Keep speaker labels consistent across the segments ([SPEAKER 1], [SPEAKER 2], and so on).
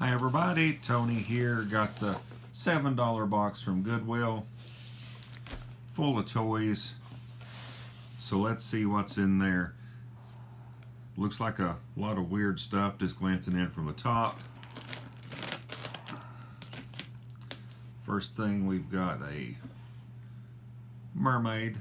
[SPEAKER 1] Hi everybody, Tony here. Got the $7 box from Goodwill, full of toys. So let's see what's in there. Looks like a lot of weird stuff just glancing in from the top. First thing, we've got a mermaid.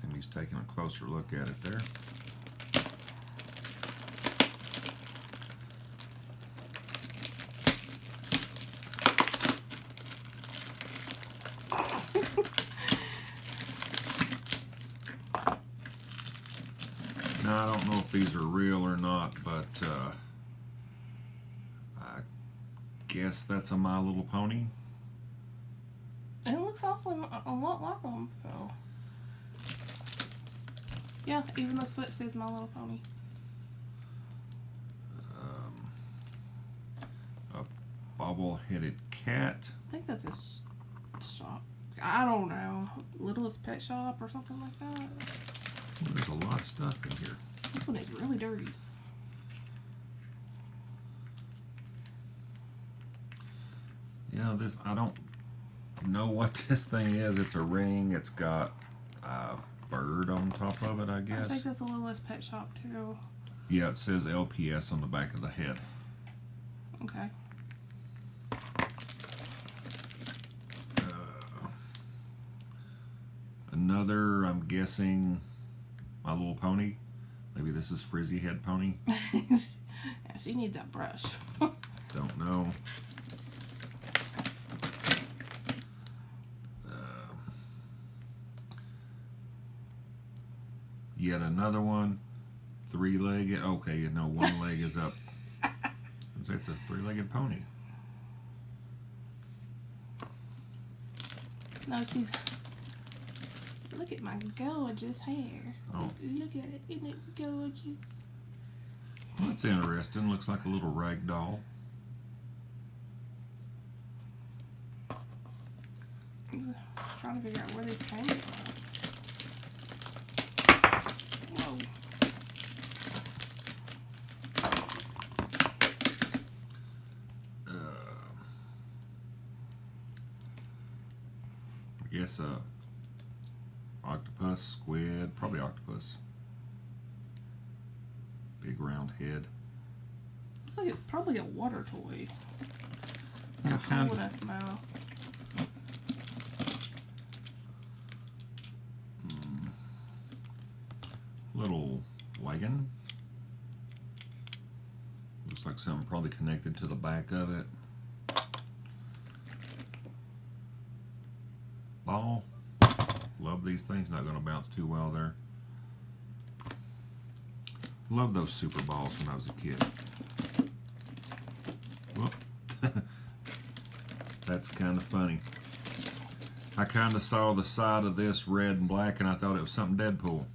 [SPEAKER 1] And he's taking a closer look at it there. Now, I don't know if these are real or not, but I guess that's a My Little Pony.
[SPEAKER 2] It looks awfully a lot like them. So. Yeah, even the foot says My Little Pony.
[SPEAKER 1] A bobble-headed cat.
[SPEAKER 2] I think that's a shop. I don't know. Littlest Pet Shop or something like that.
[SPEAKER 1] Well, there's a lot of stuff in here.
[SPEAKER 2] This one is really dirty.
[SPEAKER 1] Yeah, this, I don't know what this thing is. It's a ring. It's got a bird on top of it, I guess.
[SPEAKER 2] I think that's a Littlest Pet Shop too.
[SPEAKER 1] Yeah, it says LPS on the back of the head.
[SPEAKER 2] Okay.
[SPEAKER 1] Another, I'm guessing, My Little Pony. Maybe this is Frizzy Head Pony.
[SPEAKER 2] Yeah, she needs that brush.
[SPEAKER 1] Don't know. Yet another one. Three-legged. Okay, you know, one leg is up. It's a three-legged pony.
[SPEAKER 2] No, she's... Look at my gorgeous hair.
[SPEAKER 1] Oh.
[SPEAKER 2] Look at it. Isn't it gorgeous?
[SPEAKER 1] Well, that's interesting. Looks like a little rag doll.
[SPEAKER 2] Trying to figure out where this came from. Whoa.
[SPEAKER 1] I guess octopus, squid, probably octopus. Big round head.
[SPEAKER 2] Looks like it's probably a water toy.
[SPEAKER 1] Yeah, kind
[SPEAKER 2] What
[SPEAKER 1] of.
[SPEAKER 2] I smell.
[SPEAKER 1] Little wagon. Looks like something probably connected to the back of it. Ball. Love these things. Not going to bounce too well there. Love those super balls when I was a kid. Whoop. That's kind of funny. I kind of saw the side of this red and black and I thought it was something Deadpool.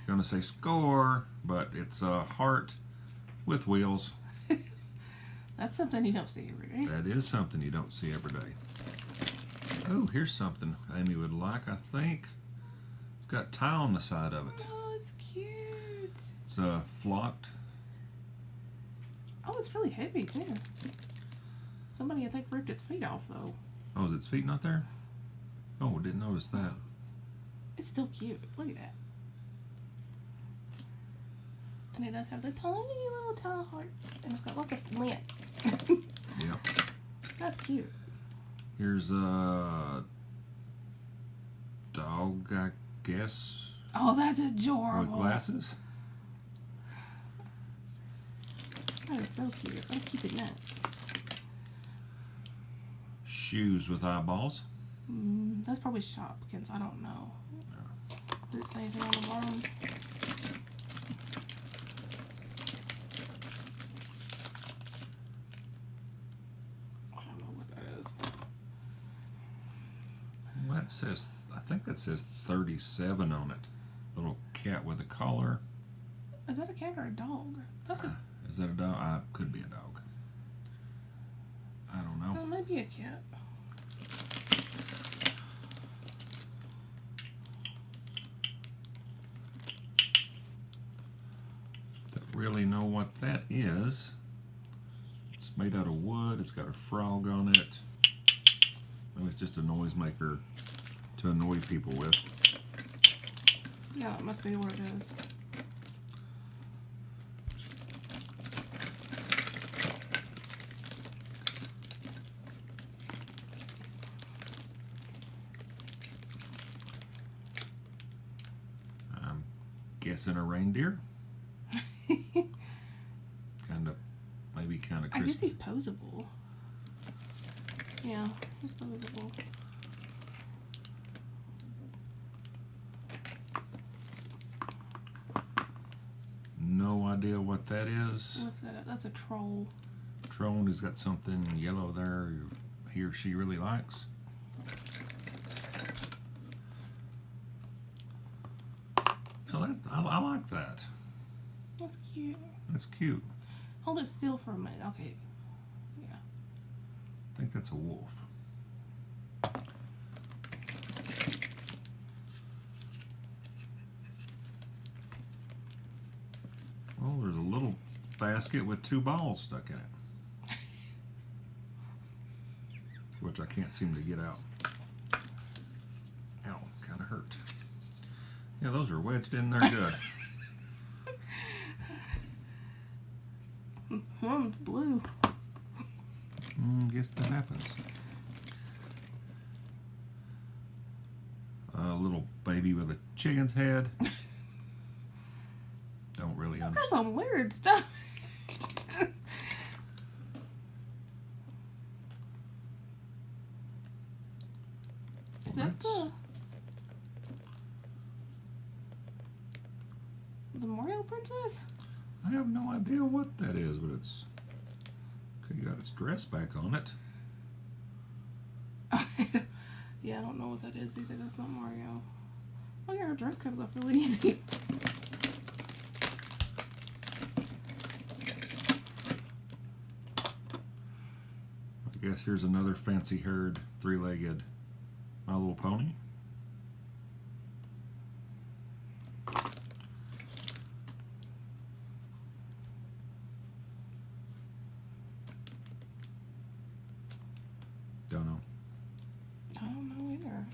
[SPEAKER 1] Gonna say score, but it's a heart with wheels.
[SPEAKER 2] That's something you don't see every day.
[SPEAKER 1] That is something you don't see every day. Oh, here's something Amy would like, I think. It's got tie on the side of it.
[SPEAKER 2] Oh, it's cute.
[SPEAKER 1] It's flocked.
[SPEAKER 2] Oh, it's really heavy too. Somebody, I think, ripped its feet off though.
[SPEAKER 1] Oh, is its feet not there? Oh, didn't notice that.
[SPEAKER 2] It's still cute. Look at that. And it does have the tiny little tie heart. And it's got lots of flint.
[SPEAKER 1] Yeah.
[SPEAKER 2] That's cute.
[SPEAKER 1] Here's a dog, I guess,
[SPEAKER 2] Oh, that's
[SPEAKER 1] with
[SPEAKER 2] adorable.
[SPEAKER 1] glasses.
[SPEAKER 2] That is so cute. I'm keeping that.
[SPEAKER 1] Shoes with eyeballs.
[SPEAKER 2] That's probably Shopkins. I don't know. Does it say anything on the bottom? I don't know what that is.
[SPEAKER 1] Well, that says, I think that says 37 on it. Little cat with a collar.
[SPEAKER 2] Is that a cat or a dog? That's a,
[SPEAKER 1] Is that a dog? Could be a dog. I don't know.
[SPEAKER 2] maybe a cat.
[SPEAKER 1] really know what that is. It's made out of wood. It's got a frog on it. Maybe it's just a noisemaker to annoy people with.
[SPEAKER 2] Yeah, that must be what it is.
[SPEAKER 1] I'm guessing a reindeer. Maybe kind of
[SPEAKER 2] I
[SPEAKER 1] crispy.
[SPEAKER 2] guess he's posable. Yeah, he's posable.
[SPEAKER 1] No idea what that is.
[SPEAKER 2] Lift that up. That's a troll.
[SPEAKER 1] Troll who's got something yellow there he or she really likes. Now I like that.
[SPEAKER 2] That's cute.
[SPEAKER 1] That's cute.
[SPEAKER 2] Hold it still for a minute. Okay. Yeah.
[SPEAKER 1] I think that's a wolf. Well, there's a little basket with 2 balls stuck in it, which I can't seem to get out. Ow, kind of hurt. Yeah, those are wedged in there good.
[SPEAKER 2] One's blue.
[SPEAKER 1] Guess that happens. A little baby with a chicken's head. Don't really
[SPEAKER 2] That's
[SPEAKER 1] understand.
[SPEAKER 2] some weird stuff. Is that the Mario Princess?
[SPEAKER 1] I have no idea what that is, but it's okay. Got its dress back on it.
[SPEAKER 2] Yeah, I don't know what that is either. That's not Mario. Oh yeah, her dress comes off really easy.
[SPEAKER 1] I guess here's another fancy-haired, 3-legged My Little Pony. Don't know.
[SPEAKER 2] I don't know either.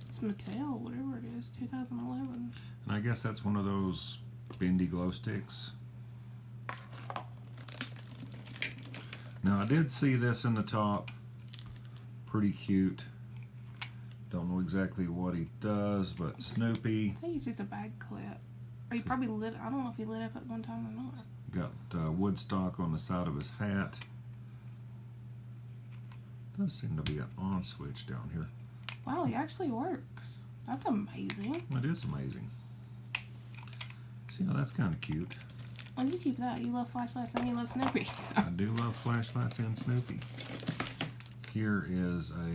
[SPEAKER 2] It's Mattel, whatever it is, 2011.
[SPEAKER 1] And I guess that's one of those bendy glow sticks. Now I did see this in the top. Pretty cute. Don't know exactly what he does, but Snoopy.
[SPEAKER 2] I think it's just a bag clip. Or he probably lit, I don't know if he lit up at one time or not.
[SPEAKER 1] Got Woodstock on the side of his hat. Does seem to be an on switch down here.
[SPEAKER 2] Wow, he actually works. That's amazing.
[SPEAKER 1] It is amazing. See, oh, that's kind of cute.
[SPEAKER 2] Well, you keep that. You love flashlights and you love Snoopy. So.
[SPEAKER 1] I do love flashlights and Snoopy. Here is a...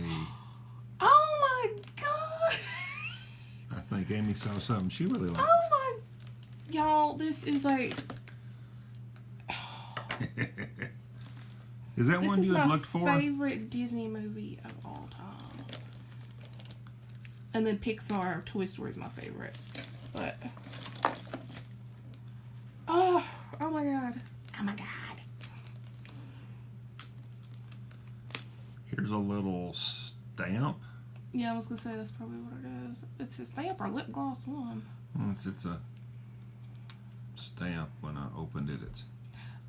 [SPEAKER 2] Oh my god!
[SPEAKER 1] I think Amy saw something she really likes.
[SPEAKER 2] Oh my... Y'all, this is like...
[SPEAKER 1] Is that one you had looked for?
[SPEAKER 2] This is my favorite Disney movie of all time. And then Pixar, Toy Story is my favorite. But... Oh my god. Oh my god.
[SPEAKER 1] Here's a little stamp.
[SPEAKER 2] Yeah, I was gonna say that's probably what it is. It's a stamp or lip gloss one.
[SPEAKER 1] Well, it's a stamp. When I opened it, it's...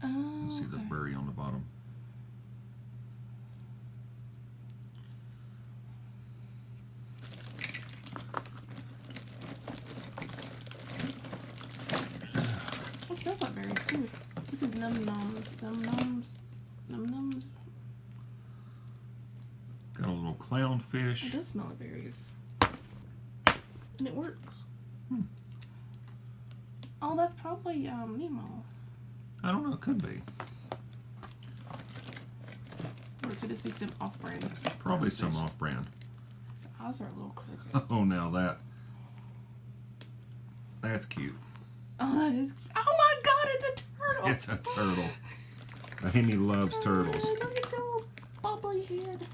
[SPEAKER 2] Oh,
[SPEAKER 1] You see the berry on the bottom.
[SPEAKER 2] It smells like berries too. This is num nums. Num nums. Num nums.
[SPEAKER 1] Got a little clownfish.
[SPEAKER 2] It does smell like berries. And it works. Oh, that's probably Nemo.
[SPEAKER 1] I don't know. It could be.
[SPEAKER 2] Or it could just be some off-brand.
[SPEAKER 1] Probably some off-brand.
[SPEAKER 2] His eyes are a little crooked.
[SPEAKER 1] Oh, now that's cute.
[SPEAKER 2] Oh, that is... Oh my god, it's a turtle!
[SPEAKER 1] It's a turtle. Amy loves turtles.
[SPEAKER 2] Oh, look at the little bubbly head.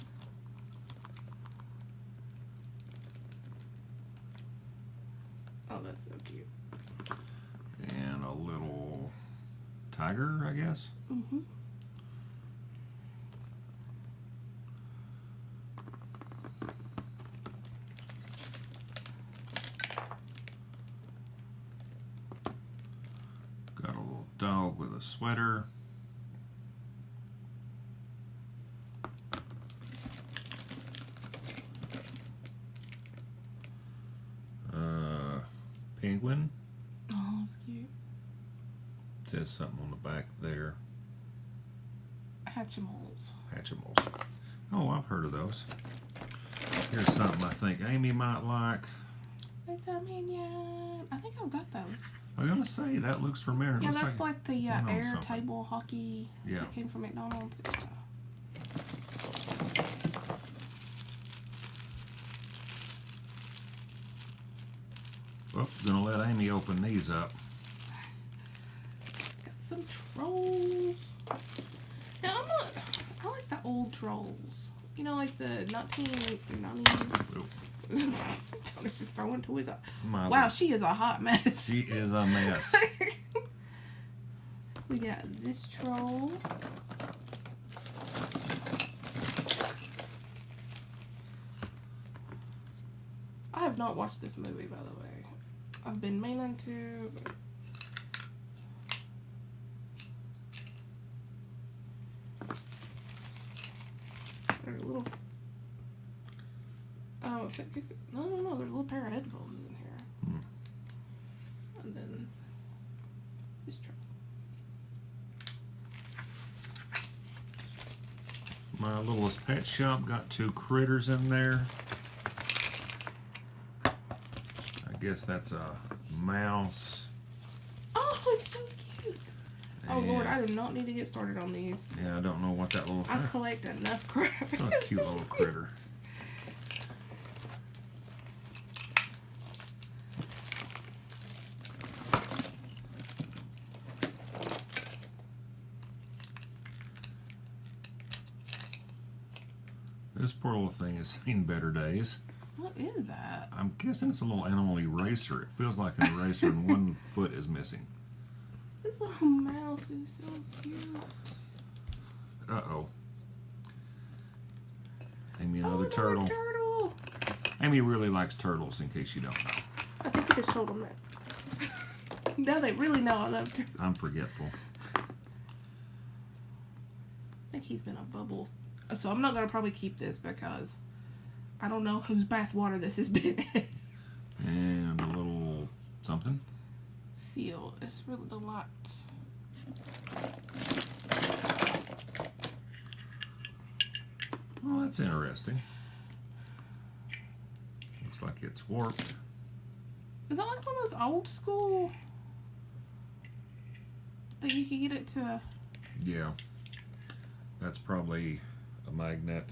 [SPEAKER 2] Oh, that's so cute.
[SPEAKER 1] And a little tiger, I guess.
[SPEAKER 2] Mm-hmm.
[SPEAKER 1] Got a little dog with a sweater. Penguin.
[SPEAKER 2] Oh, that's cute.
[SPEAKER 1] Says something on the back there.
[SPEAKER 2] Hatchimals.
[SPEAKER 1] Hatchimals. Oh, I've heard of those. Here's something I think Amy might like.
[SPEAKER 2] It's a minion. I think I've got those.
[SPEAKER 1] I was gonna say that looks familiar. It
[SPEAKER 2] Yeah,
[SPEAKER 1] looks
[SPEAKER 2] that's like the
[SPEAKER 1] one on
[SPEAKER 2] air
[SPEAKER 1] something.
[SPEAKER 2] table hockey
[SPEAKER 1] Yeah.
[SPEAKER 2] that came from McDonald's. Yeah.
[SPEAKER 1] Well, gonna let Amy open these up.
[SPEAKER 2] Got some trolls. Now I like the old trolls. You know, like the 1990s.
[SPEAKER 1] Oop.
[SPEAKER 2] Tony's just throwing toys up.
[SPEAKER 1] My
[SPEAKER 2] Wow, she is a hot mess.
[SPEAKER 1] She is a mess.
[SPEAKER 2] We got this troll. I have not watched this movie, by the way. I've been meaning to. But... There's a little. Oh, I think it's... No, there's a little pair of headphones in here. And then this troll.
[SPEAKER 1] My littlest pet shop got 2 critters in there. I guess that's a mouse.
[SPEAKER 2] Oh, it's so cute. Oh, Lord, I do not need to get started on these.
[SPEAKER 1] Yeah, I don't know what that little...
[SPEAKER 2] I collect enough crap.
[SPEAKER 1] Oh, a cute little critter. This poor little thing has seen better days.
[SPEAKER 2] What is that?
[SPEAKER 1] I'm guessing it's a little animal eraser. It feels like an eraser and one foot is missing.
[SPEAKER 2] This little mouse is so cute.
[SPEAKER 1] Uh-oh. Amy, another
[SPEAKER 2] Another
[SPEAKER 1] turtle.
[SPEAKER 2] turtle.
[SPEAKER 1] Amy really likes turtles, in case you don't know.
[SPEAKER 2] I think I just told them that. Now they really know I love turtles.
[SPEAKER 1] I'm forgetful.
[SPEAKER 2] I think he's been a bubble. So I'm not going to probably keep this because I don't know whose bathwater this has been in.
[SPEAKER 1] And a little something.
[SPEAKER 2] Seal. It's really the lots.
[SPEAKER 1] Oh, that's interesting. Looks like it's warped.
[SPEAKER 2] Is that like one of those old school that you could get it to?
[SPEAKER 1] Yeah. That's probably a magnet.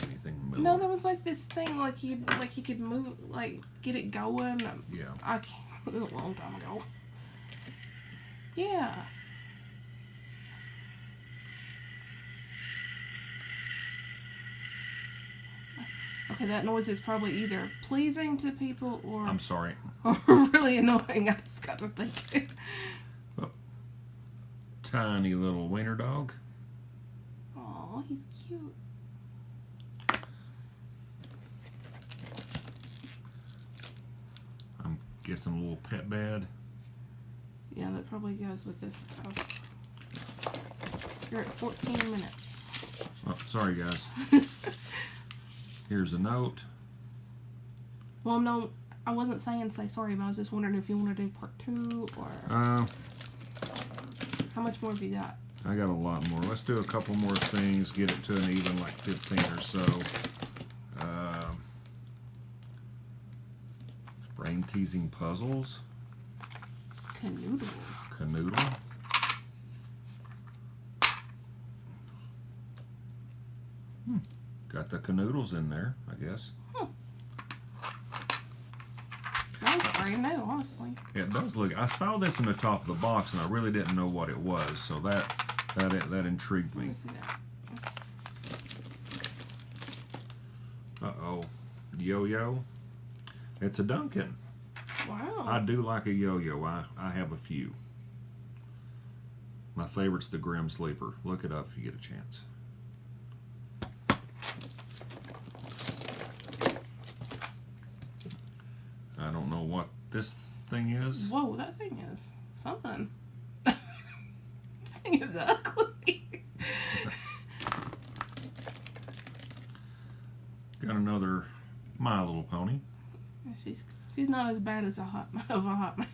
[SPEAKER 1] Anything middle.
[SPEAKER 2] No, there was like this thing like you could move, like get it going.
[SPEAKER 1] Yeah.
[SPEAKER 2] I can't. It was a long time ago. Yeah. Okay, that noise is probably either pleasing to people or
[SPEAKER 1] I'm sorry.
[SPEAKER 2] or really annoying. I just got to think.
[SPEAKER 1] Oh. Tiny little wiener dog.
[SPEAKER 2] Oh, he's cute.
[SPEAKER 1] I'm guessing a little pet bed.
[SPEAKER 2] Yeah, that probably goes with this. Oh. You're at 14 minutes.
[SPEAKER 1] Oh, sorry, guys. Here's a note.
[SPEAKER 2] Well, no, I wasn't saying say sorry, but I was just wondering if you want to do part 2 or how much more have you got?
[SPEAKER 1] I got a lot more. Let's do a couple more things, get it to an even like 15 or so. Brain-teasing puzzles.
[SPEAKER 2] Canoodle.
[SPEAKER 1] Canoodle. Got the canoodles in there, I guess.
[SPEAKER 2] That was brand new, honestly.
[SPEAKER 1] It does look. I saw this in the top of the box, and I really didn't know what it was, so that intrigued
[SPEAKER 2] Let
[SPEAKER 1] me.
[SPEAKER 2] me see that.
[SPEAKER 1] Uh-oh. Yo-yo. It's a Duncan.
[SPEAKER 2] Wow.
[SPEAKER 1] I do like a yo-yo. I have a few. My favorite's the Grim Sleeper. Look it up if you get a chance. I don't know what this thing is.
[SPEAKER 2] Whoa, that thing is something. That thing is ugly.
[SPEAKER 1] Got another My Little Pony.
[SPEAKER 2] She's not as bad as a hot mess.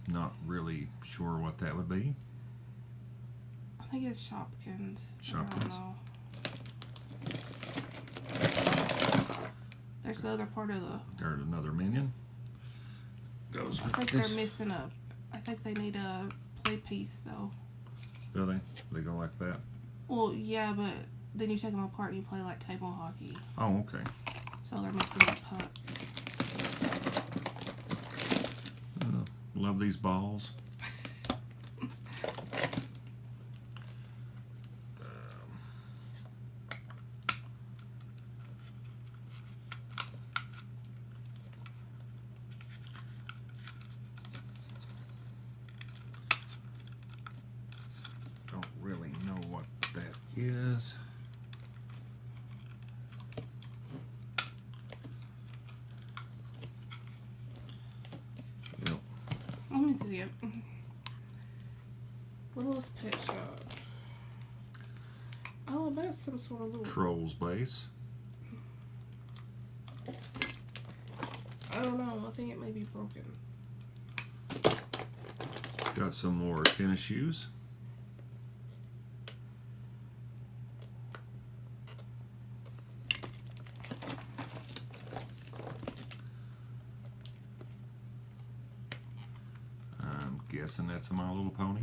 [SPEAKER 1] Not really sure what that would be.
[SPEAKER 2] I think it's Shopkins.
[SPEAKER 1] Shopkins.
[SPEAKER 2] I don't know. There's the other part of the.
[SPEAKER 1] There's another minion. Goes with
[SPEAKER 2] I think
[SPEAKER 1] this.
[SPEAKER 2] they're missing a. I think they need a play piece though.
[SPEAKER 1] Do they? They go like that?
[SPEAKER 2] Well, yeah, but then you take them apart and you play like table hockey.
[SPEAKER 1] Oh, okay.
[SPEAKER 2] So they're missing a puck.
[SPEAKER 1] Love these balls. Don't really know what that is. Yep.
[SPEAKER 2] Let me see it. Littlest Pet Shop. Oh, that's some sort of little.
[SPEAKER 1] Trolls base.
[SPEAKER 2] I don't know. I think it may be broken.
[SPEAKER 1] Got some more tennis shoes. I'm guessing that's a My Little Pony.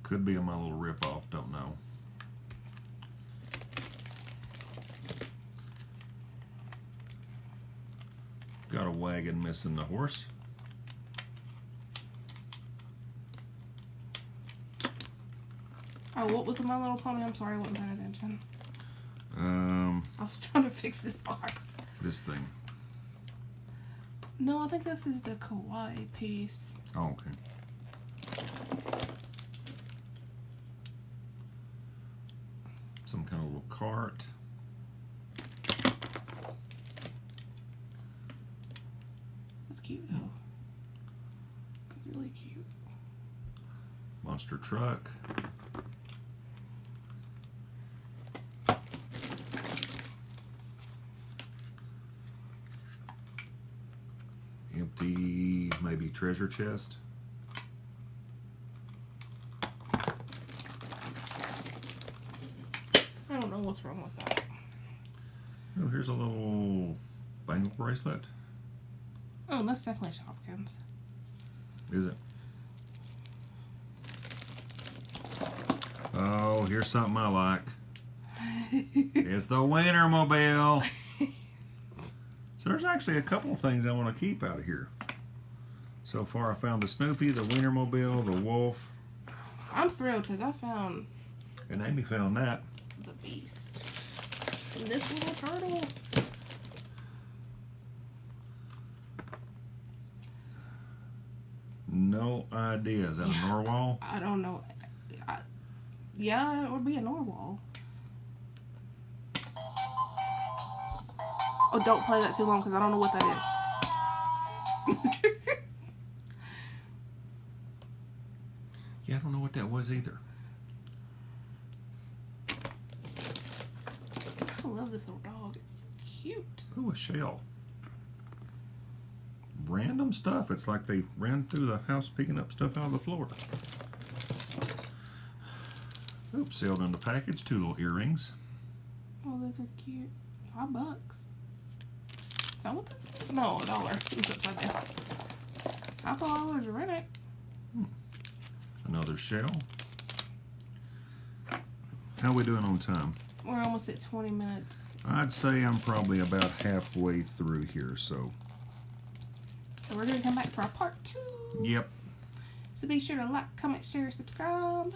[SPEAKER 1] Could be a My Little ripoff, don't know. Got a wagon missing the horse.
[SPEAKER 2] Oh, what was the My Little Pony? I'm sorry, I wasn't paying attention. I was trying to fix this box.
[SPEAKER 1] This thing.
[SPEAKER 2] No, I think this is the kawaii piece.
[SPEAKER 1] Oh, okay. Some kind of little cart.
[SPEAKER 2] That's cute though. That's really cute.
[SPEAKER 1] Monster truck. Empty, maybe treasure chest.
[SPEAKER 2] I don't know what's wrong with that.
[SPEAKER 1] Oh, here's a little bangle bracelet.
[SPEAKER 2] Oh, that's definitely Shopkins.
[SPEAKER 1] Is it? Oh, here's something I like. It's the Wienermobile. So there's actually a couple of things I want to keep out of here. So far I found the Snoopy, the Wienermobile, the wolf.
[SPEAKER 2] I'm thrilled because I found
[SPEAKER 1] And Amy found that.
[SPEAKER 2] the beast. And this little turtle.
[SPEAKER 1] No idea. Is that a narwhal?
[SPEAKER 2] I don't know. Yeah, it would be a narwhal. Oh, don't play that too long because I don't know what that is.
[SPEAKER 1] Yeah, I don't know what that was either.
[SPEAKER 2] I love this little dog. It's so cute.
[SPEAKER 1] Ooh, a shell. Random stuff. It's like they ran through the house picking up stuff out of the floor. Oops, sealed in the package. 2 little earrings.
[SPEAKER 2] Oh, those are cute. $5. Is that what this is? No, $1. It's upside down. $5 are in it.
[SPEAKER 1] Another shell. How we doing on time?
[SPEAKER 2] We're almost at 20 minutes.
[SPEAKER 1] I'd say I'm probably about halfway through here, so.
[SPEAKER 2] So we're going to come back for our part 2.
[SPEAKER 1] Yep.
[SPEAKER 2] So be sure to like, comment, share, subscribe.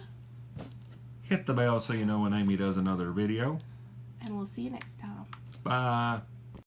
[SPEAKER 1] Hit the bell so you know when Amy does another video.
[SPEAKER 2] And we'll see you next time.
[SPEAKER 1] Bye.